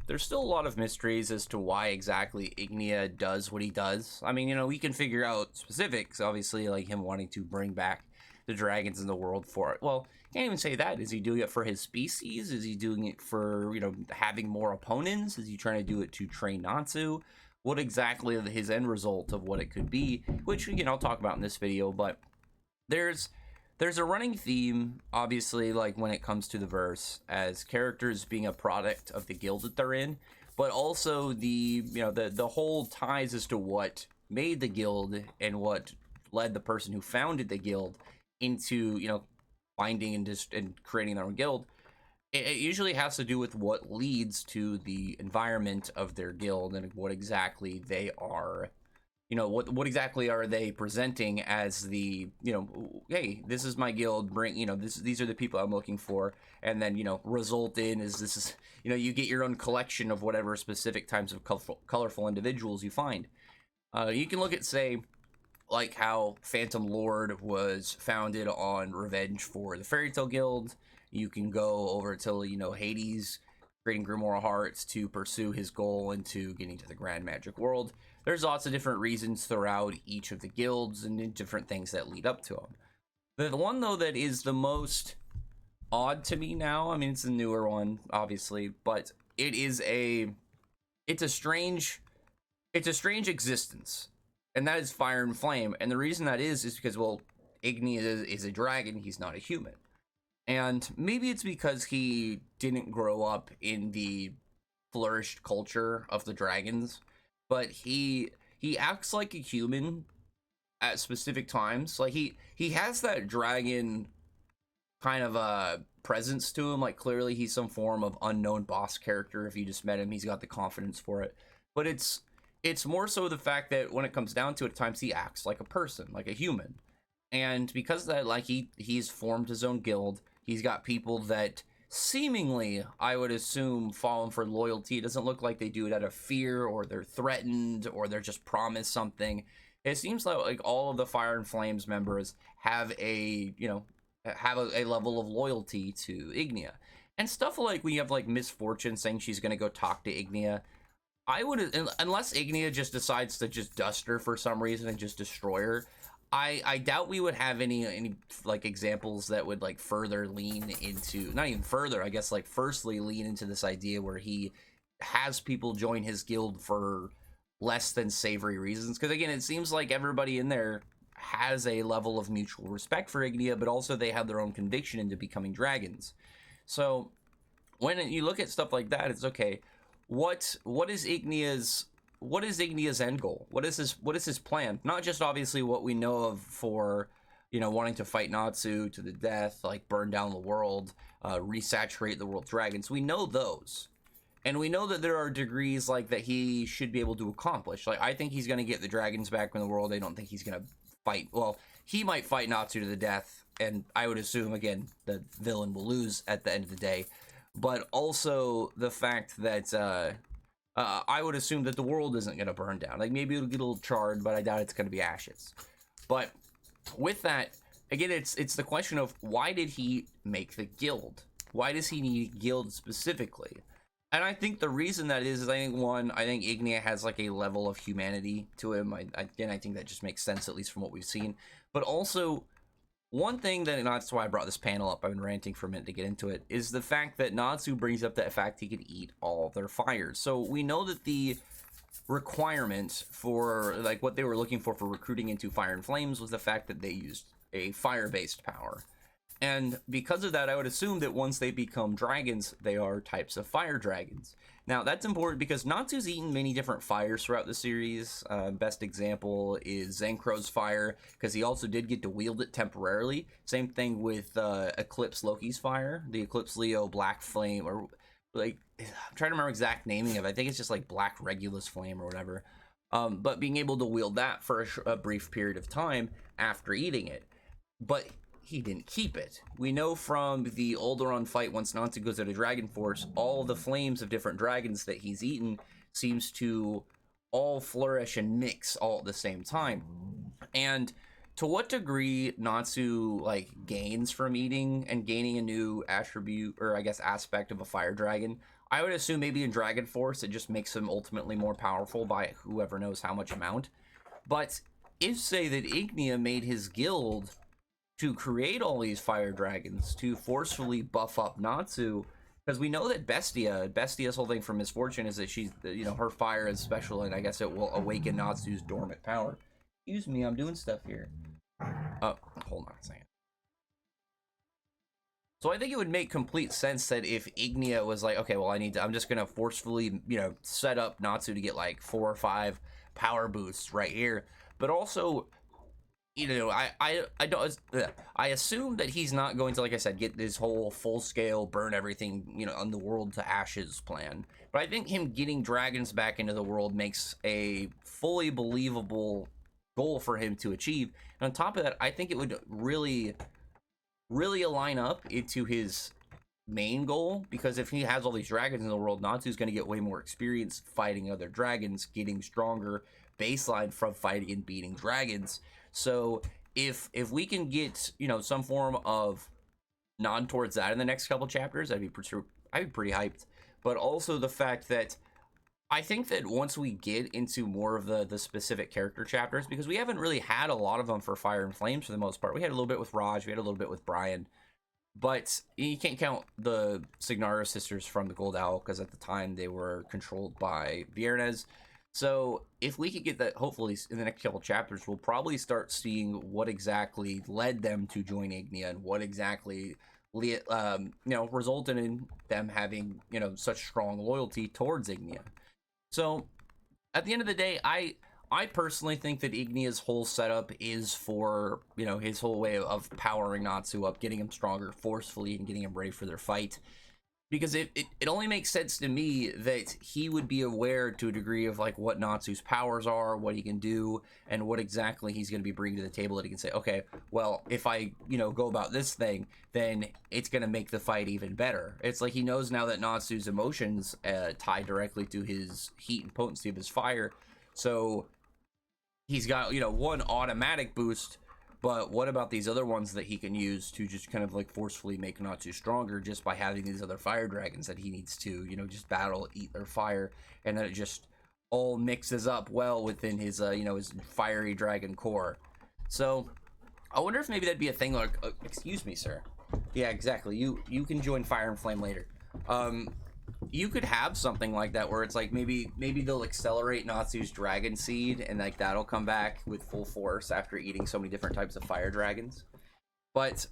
there's still a lot of mysteries as to why exactly Ignia does what he does. I mean, we can figure out specifics, obviously, like him wanting to bring back the dragons in the world for it. Well, can't even say that. Is he doing it for his species? Is he doing it for, having more opponents? Is he trying to do it to train Natsu? What exactly his end result of what it could be, which, I'll talk about in this video, but there's there's a running theme, obviously, like when it comes to the verse, as characters being a product of the guild that they're in, but also the whole ties as to what made the guild and what led the person who founded the guild into finding and creating their own guild. It usually has to do with what leads to the environment of their guild and what exactly they are, what exactly are they presenting as the, hey, this is my guild, bring, these are the people I'm looking for, and then, result in is this is, you get your own collection of whatever specific types of colorful individuals you find. You can look at, say, like how Phantom Lord was founded on revenge for the Fairy Tale Guild. You can go over to, Hades creating Grimoire Hearts to pursue his goal into getting to the Grand Magic World. There's lots of different reasons throughout each of the guilds and different things that lead up to them. The one, though, that is the most odd to me now, I mean, it's a newer one, obviously, but it's a strange existence, and that is Fire and Flame. And the reason that is because, well, Ignia is a dragon, he's not a human. And maybe it's because he didn't grow up in the flourished culture of the dragons, but he acts like a human at specific times. Like he has that dragon kind of a presence to him. Like clearly he's some form of unknown boss character. If you just met him, he's got the confidence for it. But it's more so the fact that when it comes down to it, at times he acts like a person, like a human. And because of that, like he's formed his own guild. He's got people that seemingly, I would assume, follow him for loyalty. It doesn't look like they do it out of fear, or they're threatened, or they're just promised something. It seems like all of the Fire and Flames members have a level of loyalty to Ignia. And stuff like when you have like Misfortune saying she's going to go talk to Ignia, I would, unless Ignia just decides to just dust her for some reason and just destroy her, I doubt we would have any like examples that would like further lean into, not even further, I guess, like firstly lean into this idea where he has people join his guild for less than savory reasons. Because again, it seems like everybody in there has a level of mutual respect for Ignia, but also they have their own conviction into becoming dragons. So when you look at stuff like that, it's okay. What is Ignia's end goal? What is his plan? Not just obviously what we know of for, wanting to fight Natsu to the death, like burn down the world, resaturate the world dragons. We know those. And we know that there are degrees like that he should be able to accomplish. Like, I think he's going to get the dragons back in the world. I don't think he's going to fight. Well, he might fight Natsu to the death, and I would assume, again, the villain will lose at the end of the day. But also the fact that I would assume that the world isn't going to burn down. Like, maybe it'll get a little charred, but I doubt it's going to be ashes. But with that, again, it's the question of why did he make the guild? Why does he need a guild specifically? And I think the reason that is I think Ignia has like a level of humanity to him. I think that just makes sense, at least from what we've seen. But also, one thing that, and that's why I brought this panel up, I've been ranting for a minute to get into it, is the fact that Natsu brings up that fact he could eat all their fires. So we know that the requirement for, like, what they were looking for recruiting into Fire and Flames was the fact that they used a fire-based power. And because of that, I would assume that once they become dragons, they are types of fire dragons. Now, that's important because Natsu's eaten many different fires throughout the series. Best example is Zenkro's fire, because he also did get to wield it temporarily. Same thing with Eclipse Loki's fire, the Eclipse Leo Black Flame, or like, I'm trying to remember exact naming of it. I think it's just like Black Regulus Flame or whatever. But being able to wield that for a brief period of time after eating it. But he didn't keep it. We know from the Alderaan fight, once Natsu goes out of Dragon Force, all the flames of different dragons that he's eaten seems to all flourish and mix all at the same time. And to what degree Natsu like gains from eating and gaining a new attribute, or I guess aspect of a fire dragon, I would assume maybe in Dragon Force it just makes him ultimately more powerful by whoever knows how much amount. But if, say, that Ignia made his guild to create all these fire dragons to forcefully buff up Natsu, because we know that Bestia's whole thing for Misfortune is that she's, you know, her fire is special, and I guess it will awaken Natsu's dormant power. Excuse me, I'm doing stuff here. Hold on a second. So I think it would make complete sense that if Ignia was like, okay, well, I'm just gonna forcefully, you know, set up Natsu to get like 4 or 5 power boosts right here, but also, you know, I assume that he's not going to, like I said, get this whole full scale burn everything, you know, on the world to ashes plan. But I think him getting dragons back into the world makes a fully believable goal for him to achieve. And on top of that, I think it would really align up into his main goal, because if he has all these dragons in the world, Natsu's going to get way more experience fighting other dragons, getting stronger baseline from fighting and beating dragons. So if we can get, you know, some form of nod towards that in the next couple chapters, I'd be pretty hyped. But also the fact that I think that once we get into more of the specific character chapters, because we haven't really had a lot of them for Fire and Flames for the most part. We had a little bit with Raj, we had a little bit with Brian, but you can't count the Signara sisters from the Gold Owl, because at the time they were controlled by Viernes. So if we could get that, hopefully in the next couple chapters, we'll probably start seeing what exactly led them to join Ignia, and what exactly, you know, resulted in them having, you know, such strong loyalty towards Ignia. So at the end of the day, I personally think that Ignia's whole setup is for, you know, his whole way of powering Natsu up, getting him stronger forcefully, and getting him ready for their fight. Because it only makes sense to me that he would be aware to a degree of like what Natsu's powers are, what he can do, and what exactly he's going to be bringing to the table, that he can say, okay, well, if I, you know, go about this thing, then it's going to make the fight even better. It's like he knows now that Natsu's emotions tie directly to his heat and potency of his fire. So he's got, you know, one automatic boost, but what about these other ones that he can use to just kind of like forcefully make Natsu stronger, just by having these other fire dragons that he needs to, you know, just battle, eat their fire, and then it just all mixes up well within his, you know, his fiery dragon core. So I wonder if maybe that'd be a thing like, excuse me, sir. Yeah, exactly. You can join Fire and Flame later. You could have something like that where it's like maybe they'll accelerate Natsu's dragon seed, and like that'll come back with full force after eating so many different types of fire dragons. But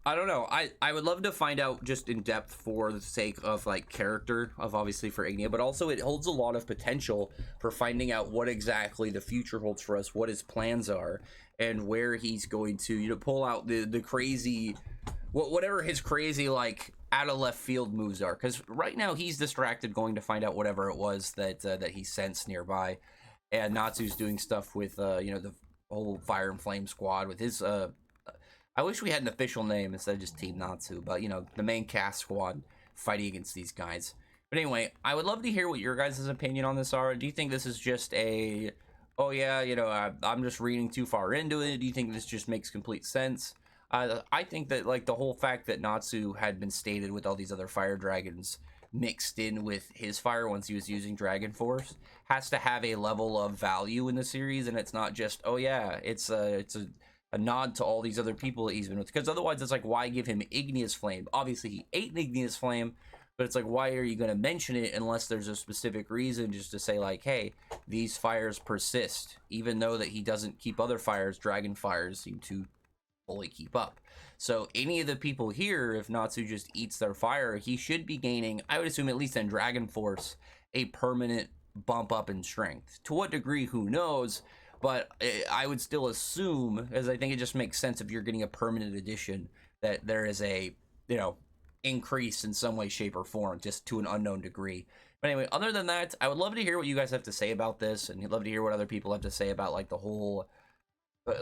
I don't know. I would love to find out just in depth for the sake of like character of obviously for Ignia, but also it holds a lot of potential for finding out what exactly the future holds for us, what his plans are, and where he's going to, you know, pull out the crazy, whatever his crazy like out of left field moves are, because right now he's distracted going to find out whatever it was that that he sensed nearby, and Natsu's doing stuff with you know, the whole Fire and Flame squad with his I wish we had an official name instead of just Team Natsu, but you know, the main cast squad fighting against these guys. But anyway, I would love to hear what your guys' opinion on this are. Do you think this is just a, oh yeah, you know, I'm just reading too far into it? Do you think this just makes complete sense? I think that like the whole fact that Natsu had been stated with all these other fire dragons mixed in with his fire once he was using Dragon Force has to have a level of value in the series, and it's not just, oh yeah, it's a nod to all these other people that he's been with, because otherwise it's like, why give him Ignia's flame? Obviously he ate Ignia's flame, but it's like, why are you going to mention it unless there's a specific reason, just to say like, hey, these fires persist, even though that he doesn't keep other fires, dragon fires seem to fully keep up. So any of the people here, if Natsu just eats their fire, he should be gaining, I would assume at least in Dragon Force, a permanent bump up in strength. To what degree, who knows, but I would still assume, as I think it just makes sense if you're getting a permanent addition, that there is a, you know, increase in some way, shape, or form, just to an unknown degree. But anyway, other than that, I would love to hear what you guys have to say about this, and I'd love to hear what other people have to say about like the whole,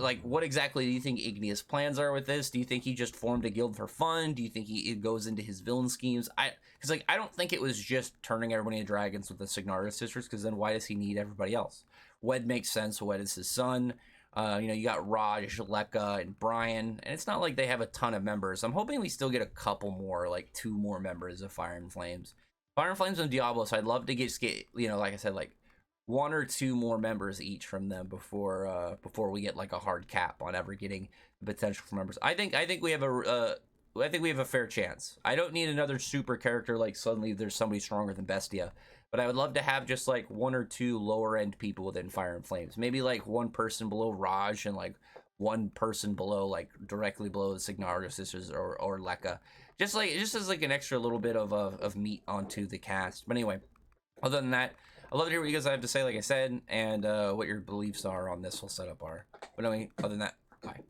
like, what exactly do you think Ignia's plans are with this? Do you think he just formed a guild for fun? Do you think it goes into his villain schemes? Because like, I don't think it was just turning everybody into dragons with the Signara sisters, because then why does he need everybody else? Wed makes sense. Wed is his son. You know, you got Raj, Lekka, and Brian, and it's not like they have a ton of members. I'm hoping we still get a couple more, like 2 more members of Fire and Flames. Fire and Flames and Diablo, so I'd love to get you know, like I said, like 1 or 2 more members each from them before we get like a hard cap on ever getting the potential for members. I think we have a fair chance. I don't need another super character like suddenly there's somebody stronger than Bestia, but I would love to have just like 1 or 2 lower end people within Fire and Flames. Maybe like 1 person below Raj and like 1 person below, like directly below the Signario sisters or Lekka. Just as like an extra little bit of meat onto the cast. But anyway, other than that, I'd love to hear what you guys have to say, like I said, and what your beliefs are on this whole setup are. But anyway, other than that, bye.